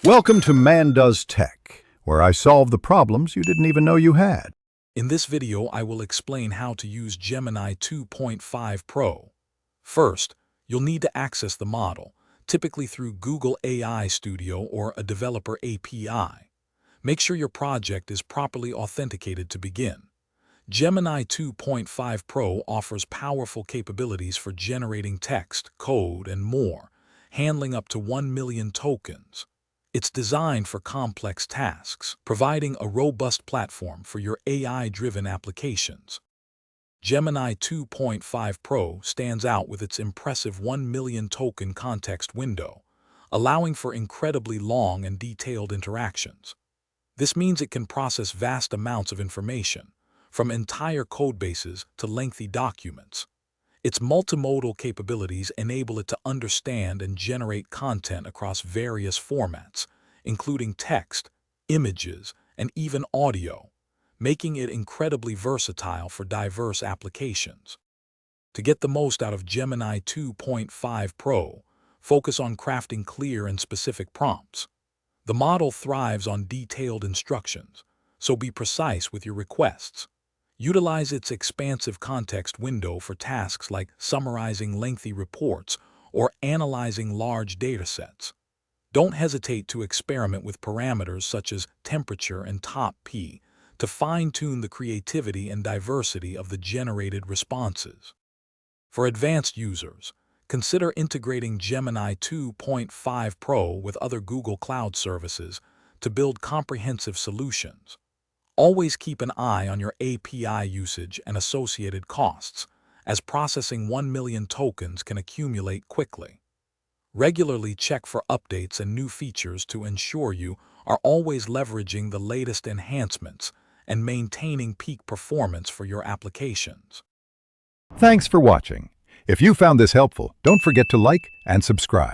Welcome to Man Does Tech, where I solve the problems you didn't even know you had. In this video, I will explain how to use Gemini 2.5 Pro. First, you'll need to access the model, typically through Google AI Studio or a developer API. Make sure your project is properly authenticated to begin. Gemini 2.5 Pro offers powerful capabilities for generating text, code, and more, handling up to 1 million tokens. It's designed for complex tasks, providing a robust platform for your AI-driven applications. Gemini 2.5 Pro stands out with its impressive 1 million token context window, allowing for incredibly long and detailed interactions. This means it can process vast amounts of information, from entire codebases to lengthy documents. Its multimodal capabilities enable it to understand and generate content across various formats, including text, images, and even audio, making it incredibly versatile for diverse applications. To get the most out of Gemini 2.5 Pro, focus on crafting clear and specific prompts. The model thrives on detailed instructions, so be precise with your requests. Utilize its expansive context window for tasks like summarizing lengthy reports or analyzing large datasets. Don't hesitate to experiment with parameters such as temperature and top P to fine-tune the creativity and diversity of the generated responses. For advanced users, consider integrating Gemini 2.5 Pro with other Google Cloud services to build comprehensive solutions. Always keep an eye on your API usage and associated costs, as processing 1 million tokens can accumulate quickly. Regularly check for updates and new features to ensure you are always leveraging the latest enhancements and maintaining peak performance for your applications. Thanks for watching. If you found this helpful, don't forget to like and subscribe.